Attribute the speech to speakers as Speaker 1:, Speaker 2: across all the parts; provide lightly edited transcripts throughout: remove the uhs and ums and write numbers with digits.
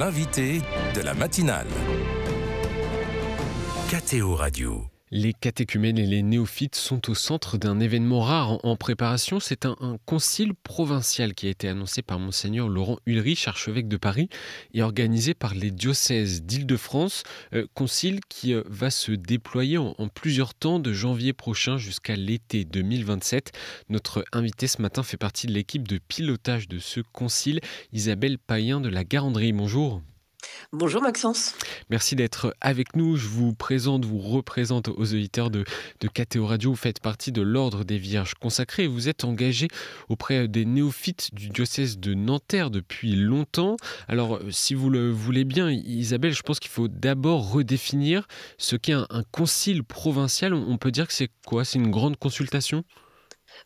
Speaker 1: l'invité de la matinale. KTO Radio.
Speaker 2: Les catéchumènes et les néophytes sont au centre d'un événement rare en préparation. C'est un concile provincial qui a été annoncé par Monseigneur Laurent Ulrich, archevêque de Paris, et organisé par les diocèses d'Île-de-France. Concile qui va se déployer en plusieurs temps, de janvier prochain jusqu'à l'été 2027. Notre invitée ce matin fait partie de l'équipe de pilotage de ce concile, Isabelle Payen de la Garandrie. Bonjour.
Speaker 3: Bonjour Maxence.
Speaker 2: Merci d'être avec nous. Je vous représente aux auditeurs de KTO Radio. Vous faites partie de l'Ordre des Vierges consacrées et vous êtes engagé auprès des néophytes du diocèse de Nanterre depuis longtemps. Alors, si vous le voulez bien, Isabelle, je pense qu'il faut d'abord redéfinir ce qu'est un concile provincial. On peut dire que c'est quoi ? C'est une grande consultation ?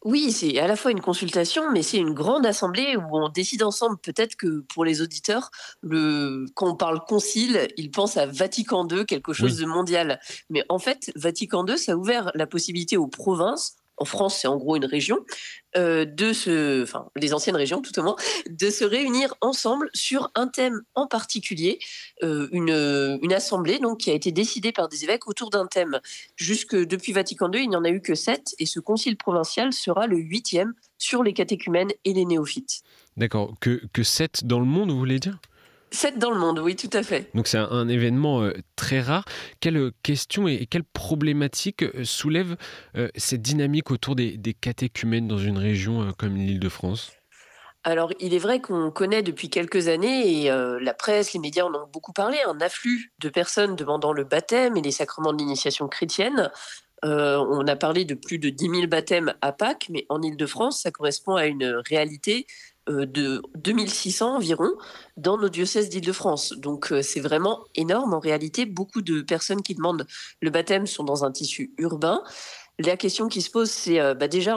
Speaker 3: Oui, c'est à la fois une consultation, mais c'est une grande assemblée où on décide ensemble. Peut-être que pour les auditeurs, quand on parle concile, ils pensent à Vatican II, quelque chose de mondial. Mais en fait, Vatican II, ça a ouvert la possibilité aux provinces, en France c'est en gros une région, les anciennes régions tout au moins, de se réunir ensemble sur un thème en particulier, une assemblée donc, qui a été décidée par des évêques autour d'un thème. Jusque depuis Vatican II, il n'y en a eu que 7 et ce concile provincial sera le 8e sur les catéchumènes et les néophytes.
Speaker 2: D'accord, que 7 dans le monde, vous voulez dire ?
Speaker 3: 7 dans le monde, oui, tout à fait.
Speaker 2: Donc c'est un événement très rare. Quelle question et quelle problématique soulève cette dynamique autour des catéchumènes dans une région comme l'Île-de-France ?
Speaker 3: Alors, il est vrai qu'on connaît depuis quelques années, et la presse, les médias en ont beaucoup parlé, un afflux de personnes demandant le baptême et les sacrements de l'initiation chrétienne. On a parlé de plus de 10 000 baptêmes à Pâques, mais en Île-de-France, ça correspond à une réalité de 2600 environ dans nos diocèses d'Île-de-France. Donc c'est vraiment énorme. En réalité, beaucoup de personnes qui demandent le baptême sont dans un tissu urbain. La question qui se pose, c'est déjà,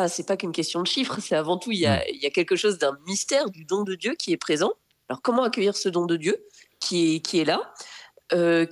Speaker 3: c'est pas qu'une question de chiffres, c'est avant tout, il y a quelque chose d'un mystère du don de Dieu qui est présent. Alors comment accueillir ce don de Dieu qui est là ?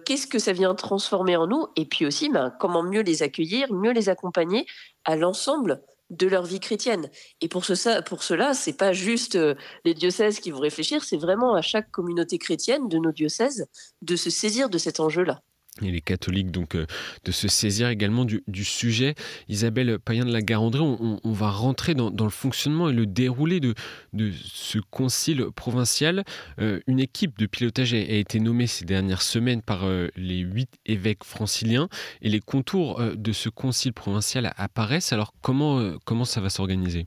Speaker 3: Qu'est-ce que ça vient transformer en nous ? Et puis aussi, comment mieux les accueillir, mieux les accompagner à l'ensemble de leur vie chrétienne. Et pour cela, c'est pas juste les diocèses qui vont réfléchir, c'est vraiment à chaque communauté chrétienne de nos diocèses de se saisir de cet enjeu-là.
Speaker 2: Et les catholiques, donc, de se saisir également du sujet. Isabelle Payen de la Garandrie, on va rentrer dans le fonctionnement et le déroulé de ce concile provincial. Une équipe de pilotage a été nommée ces dernières semaines par les 8 évêques franciliens et les contours de ce concile provincial apparaissent. Alors, comment ça va s'organiser ?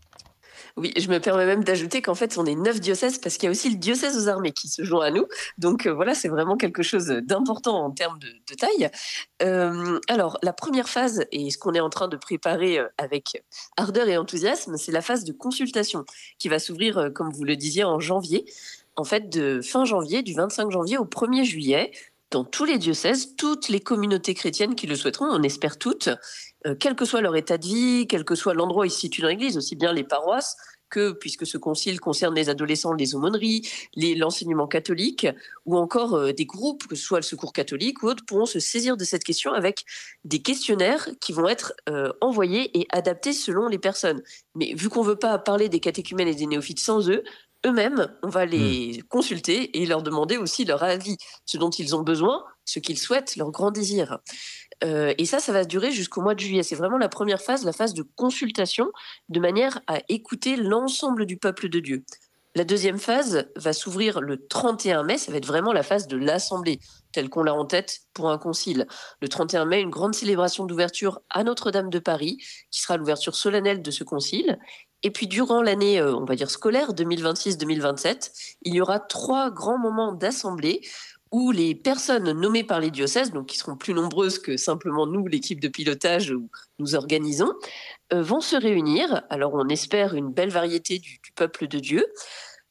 Speaker 3: Oui, je me permets même d'ajouter qu'en fait, on est 9 diocèses parce qu'il y a aussi le diocèse aux armées qui se joint à nous. Donc voilà, c'est vraiment quelque chose d'important en termes de taille. Alors, la première phase, et ce qu'on est en train de préparer avec ardeur et enthousiasme, c'est la phase de consultation qui va s'ouvrir, comme vous le disiez, en janvier. En fait, de fin janvier, du 25 janvier au 1er juillet, dans tous les diocèses, toutes les communautés chrétiennes qui le souhaiteront, on espère toutes, quel que soit leur état de vie, quel que soit l'endroit où ils se situent dans l'Église, aussi bien les paroisses que, puisque ce concile concerne les adolescents, les aumôneries, l'enseignement catholique, ou encore des groupes, que ce soit le Secours catholique ou autres, pourront se saisir de cette question avec des questionnaires qui vont être envoyés et adaptés selon les personnes. Mais vu qu'on ne veut pas parler des catéchumènes et des néophytes sans eux-mêmes, on va les consulter et leur demander aussi leur avis, ce dont ils ont besoin, ce qu'ils souhaitent, leur grand désir. Et ça va durer jusqu'au mois de juillet. C'est vraiment la première phase, la phase de consultation, de manière à écouter l'ensemble du peuple de Dieu. La deuxième phase va s'ouvrir le 31 mai, ça va être vraiment la phase de l'Assemblée, telle qu'on l'a en tête pour un concile. Le 31 mai, une grande célébration d'ouverture à Notre-Dame de Paris, qui sera l'ouverture solennelle de ce concile. Et puis durant l'année, on va dire scolaire, 2026-2027, il y aura 3 grands moments d'assemblée où les personnes nommées par les diocèses, donc qui seront plus nombreuses que simplement nous, l'équipe de pilotage où nous organisons, vont se réunir. Alors on espère une belle variété du peuple de Dieu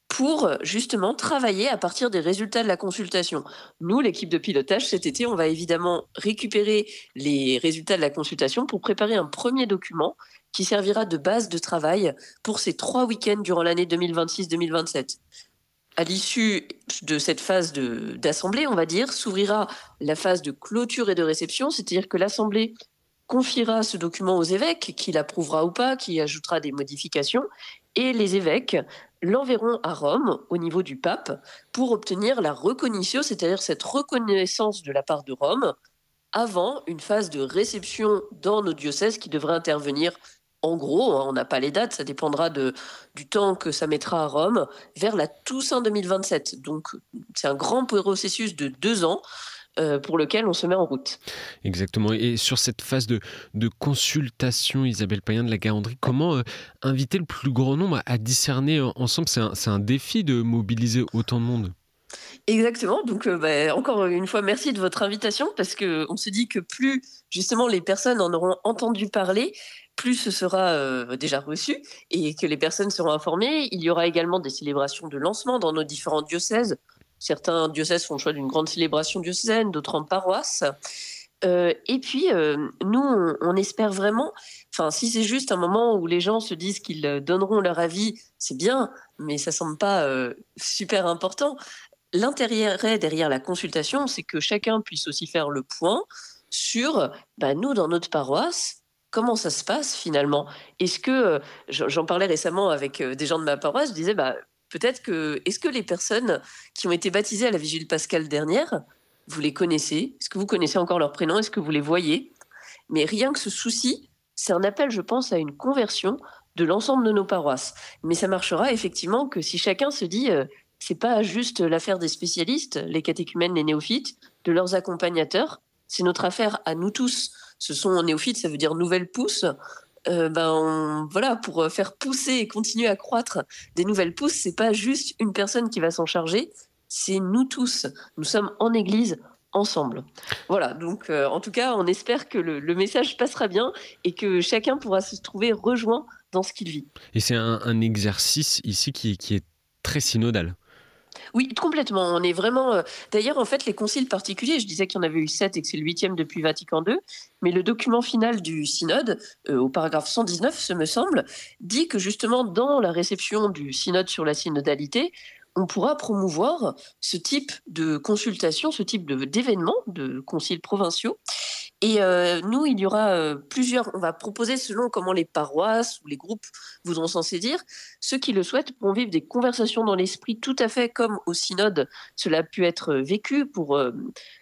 Speaker 3: pour justement travailler à partir des résultats de la consultation. Nous, l'équipe de pilotage, cet été, on va évidemment récupérer les résultats de la consultation pour préparer un premier document qui servira de base de travail pour ces 3 week-ends durant l'année 2026-2027. À l'issue de cette phase d'assemblée, on va dire, s'ouvrira la phase de clôture et de réception, c'est-à-dire que l'assemblée confiera ce document aux évêques, qui l'approuvera ou pas, qui ajoutera des modifications, et les évêques l'enverront à Rome, au niveau du pape, pour obtenir la recognitio, c'est-à-dire cette reconnaissance de la part de Rome, avant une phase de réception dans nos diocèses qui devrait intervenir. En gros, hein, on n'a pas les dates, ça dépendra du temps que ça mettra à Rome, vers la Toussaint 2027. Donc, c'est un grand processus de 2 ans pour lequel on se met en route.
Speaker 2: Exactement. Et sur cette phase de consultation, Isabelle Payen de la Garandrie, comment inviter le plus grand nombre à discerner ensemble? C'est un défi de mobiliser autant de monde.
Speaker 3: Exactement. Donc, encore une fois, merci de votre invitation parce qu'on se dit que plus justement les personnes en auront entendu parler, plus ce sera déjà reçu et que les personnes seront informées. Il y aura également des célébrations de lancement dans nos différents diocèses. Certains diocèses font le choix d'une grande célébration diocésaine, d'autres en paroisse. Et puis, nous, on espère vraiment, enfin, si c'est juste un moment où les gens se disent qu'ils donneront leur avis, c'est bien, mais ça semble pas super important. L'intérêt derrière la consultation, c'est que chacun puisse aussi faire le point sur, nous, dans notre paroisse, comment ça se passe finalement. Est-ce que, j'en parlais récemment avec des gens de ma paroisse, je disais, peut-être que, est-ce que les personnes qui ont été baptisées à la Vigile pascale dernière, vous les connaissez? Est-ce que vous connaissez encore leur prénom? Est-ce que vous les voyez? Mais rien que ce souci, c'est un appel, je pense, à une conversion de l'ensemble de nos paroisses. Mais ça marchera effectivement que si chacun se dit, c'est pas juste l'affaire des spécialistes, les catéchumènes, les néophytes, de leurs accompagnateurs, c'est notre affaire à nous tous. Ce sont néophytes, ça veut dire nouvelles pousses. Voilà, pour faire pousser et continuer à croître des nouvelles pousses, c'est pas juste une personne qui va s'en charger, c'est nous tous. Nous sommes en Église ensemble. Voilà, donc en tout cas, on espère que le message passera bien et que chacun pourra se trouver rejoint dans ce qu'il vit.
Speaker 2: Et c'est un exercice ici qui est très synodal.
Speaker 3: Oui, complètement. On est vraiment. D'ailleurs, en fait, les conciles particuliers, je disais qu'il y en avait eu 7 et que c'est le 8e depuis Vatican II, mais le document final du synode, au paragraphe 119, ce me semble, dit que justement, dans la réception du synode sur la synodalité, on pourra promouvoir ce type de consultation, ce type d'événements, de conciles provinciaux. Et nous, il y aura plusieurs. On va proposer selon comment les paroisses ou les groupes voudront s'en saisir. Ceux qui le souhaitent pourront vivre des conversations dans l'esprit, tout à fait comme au synode. Cela a pu être vécu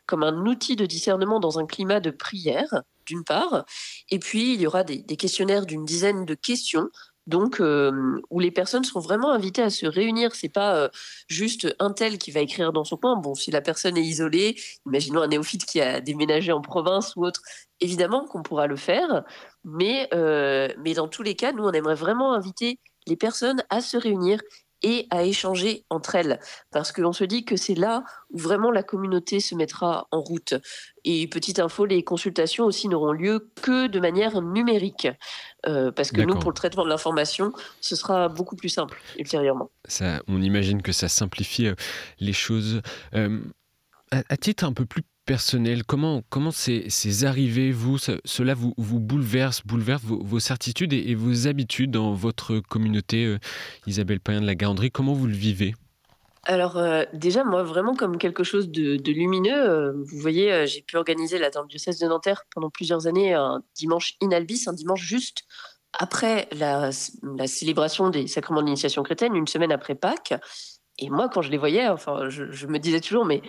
Speaker 3: comme un outil de discernement dans un climat de prière, d'une part. Et puis, il y aura des questionnaires d'une dizaine de questions. Donc, où les personnes seront vraiment invitées à se réunir. C'est pas juste un tel qui va écrire dans son coin. Bon, si la personne est isolée, imaginons un néophyte qui a déménagé en province ou autre, évidemment qu'on pourra le faire. Mais dans tous les cas, nous, on aimerait vraiment inviter les personnes à se réunir et à échanger entre elles. Parce qu'on se dit que c'est là où vraiment la communauté se mettra en route. Et petite info, les consultations aussi n'auront lieu que de manière numérique. Parce que
Speaker 2: D'accord.
Speaker 3: nous, pour le traitement de l'information, ce sera beaucoup plus simple ultérieurement.
Speaker 2: On imagine que ça simplifie les choses. À titre un peu plus personnel, comment ces arrivées, cela vous bouleverse vos certitudes et vos habitudes dans votre communauté, Isabelle Payen de la Garandrie? Comment vous le vivez?
Speaker 3: Alors déjà, moi, vraiment comme quelque chose de lumineux, vous voyez, j'ai pu organiser là, dans le diocèse de Nanterre pendant plusieurs années un dimanche in albis, un dimanche juste après la célébration des sacrements de l'initiation chrétienne, une semaine après Pâques. Et moi, quand je les voyais, enfin, je me disais toujours, mais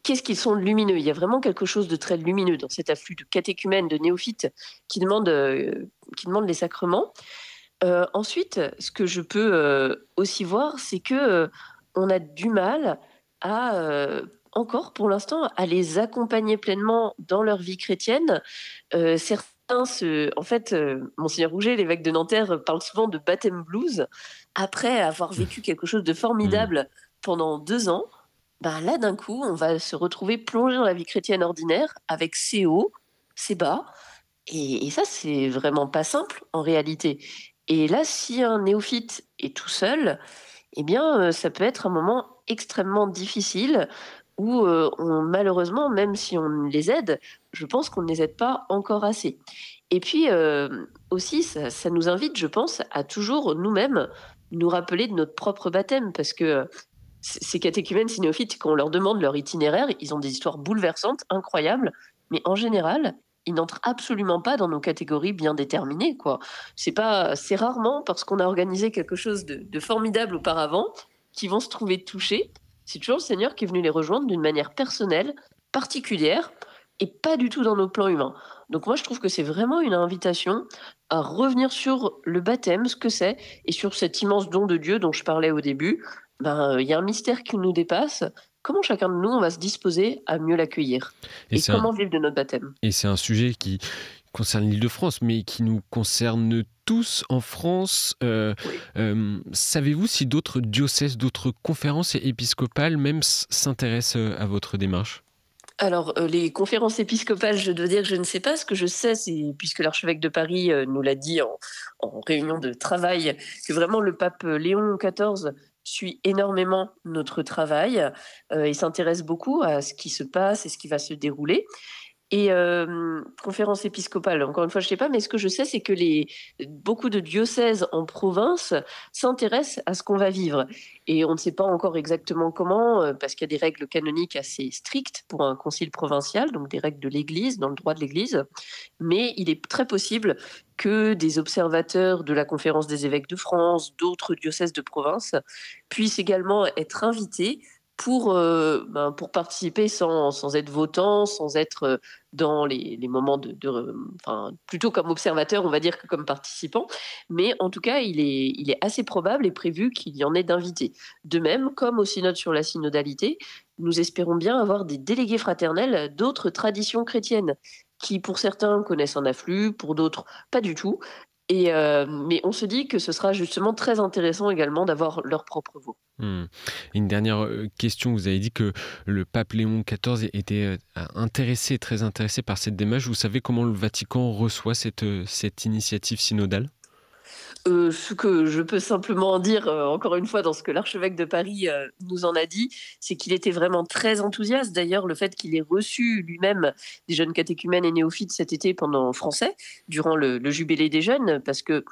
Speaker 3: qu'est-ce qu'ils sont lumineux? Il y a vraiment quelque chose de très lumineux dans cet afflux de catéchumènes, de néophytes qui demandent les sacrements. Ensuite, ce que je peux aussi voir, c'est que on a du mal à encore pour l'instant à les accompagner pleinement dans leur vie chrétienne. Certains en fait, Monseigneur Rouget, l'évêque de Nanterre, parle souvent de baptême blues. Après avoir vécu quelque chose de formidable pendant 2 ans, là d'un coup, on va se retrouver plongé dans la vie chrétienne ordinaire avec ses hauts, ses bas. Et ça, c'est vraiment pas simple en réalité. Et là, si un néophyte est tout seul, eh bien, ça peut être un moment extrêmement difficile où malheureusement, même si on les aide, je pense qu'on ne les aide pas encore assez. Et puis aussi, ça nous invite, je pense, à toujours nous-mêmes nous rappeler de notre propre baptême, parce que ces catéchumènes, ces néophytes, quand on leur demande leur itinéraire, ils ont des histoires bouleversantes, incroyables, mais en général, ils n'entrent absolument pas dans nos catégories bien déterminées, quoi. C'est rarement parce qu'on a organisé quelque chose de formidable auparavant qu'ils vont se trouver touchés. C'est toujours le Seigneur qui est venu les rejoindre d'une manière personnelle, particulière, et pas du tout dans nos plans humains. Donc moi, je trouve que c'est vraiment une invitation à revenir sur le baptême, ce que c'est, et sur cet immense don de Dieu dont je parlais au début. Il y a un mystère qui nous dépasse. Comment chacun de nous, on va se disposer à mieux l'accueillir?
Speaker 2: Et
Speaker 3: Et
Speaker 2: c'est un,
Speaker 3: comment vivre de notre baptême?
Speaker 2: et c'est un sujet qui concerne l'Île-de-France, mais qui nous concerne tous en France.
Speaker 3: Oui.
Speaker 2: Savez-vous si d'autres diocèses, d'autres conférences épiscopales même s'intéressent à votre démarche?
Speaker 3: Alors, les conférences épiscopales, je dois dire que je ne sais pas. Ce que je sais, c'est puisque l'archevêque de Paris, nous l'a dit en réunion de travail, que vraiment le pape, Léon XIV suit énormément notre travail, et s'intéresse beaucoup à ce qui se passe et ce qui va se dérouler. Et conférence épiscopale, encore une fois, je sais pas, mais ce que je sais, c'est que beaucoup de diocèses en province s'intéressent à ce qu'on va vivre. Et on ne sait pas encore exactement comment, parce qu'il y a des règles canoniques assez strictes pour un concile provincial, donc des règles de l'Église, dans le droit de l'Église. Mais il est très possible que des observateurs de la Conférence des évêques de France, d'autres diocèses de province, puissent également être invités pour participer sans être votant, sans être dans les moments enfin, plutôt comme observateur, on va dire, que comme participant. Mais en tout cas, il est assez probable et prévu qu'il y en ait d'invités. De même, comme au synode sur la synodalité, nous espérons bien avoir des délégués fraternels d'autres traditions chrétiennes qui, pour certains, connaissent un afflux, pour d'autres, pas du tout. Mais on se dit que ce sera justement très intéressant également d'avoir leur propre voix.
Speaker 2: Une dernière question. Vous avez dit que le pape Léon XIV était très intéressé par cette démarche. Vous savez comment le Vatican reçoit cette initiative synodale?
Speaker 3: Ce que je peux simplement dire, encore une fois, dans ce que l'archevêque de Paris nous en a dit, c'est qu'il était vraiment très enthousiaste. D'ailleurs, le fait qu'il ait reçu lui-même des jeunes catéchumènes et néophytes cet été pendant français, durant le jubilé des jeunes, parce que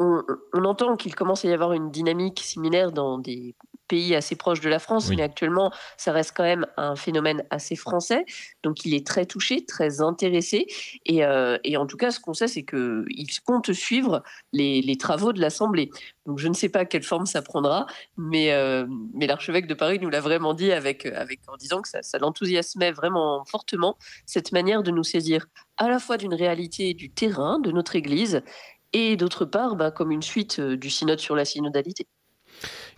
Speaker 3: on entend qu'il commence à y avoir une dynamique similaire dans des pays assez proches de la France,
Speaker 2: Oui.
Speaker 3: mais actuellement, ça reste quand même un phénomène assez français. Donc, il est très touché, très intéressé. Et en tout cas, ce qu'on sait, c'est qu'il compte suivre les travaux de l'Assemblée. Donc, je ne sais pas quelle forme ça prendra, mais l'archevêque de Paris nous l'a vraiment dit en disant que ça l'enthousiasmait vraiment fortement, cette manière de nous saisir à la fois d'une réalité du terrain, de notre Église, et d'autre part, comme une suite du synode sur la synodalité.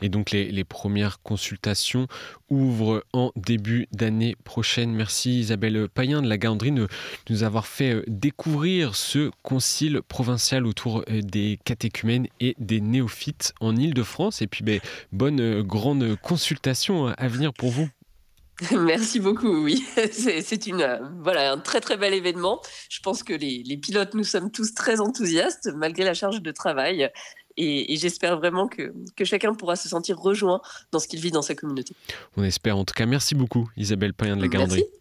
Speaker 2: Et donc les premières consultations ouvrent en début d'année prochaine. Merci Isabelle Payen de la Garandrie de nous avoir fait découvrir ce concile provincial autour des catéchumènes et des néophytes en Île-de-France. Et puis bonne grande consultation à venir pour vous.
Speaker 3: Merci beaucoup, oui. C'est un très très bel événement. Je pense que les pilotes, nous sommes tous très enthousiastes malgré la charge de travail. Et j'espère vraiment que chacun pourra se sentir rejoint dans ce qu'il vit dans sa communauté.
Speaker 2: On espère en tout cas. Merci beaucoup Isabelle Payen de la Garandrie.
Speaker 3: Merci.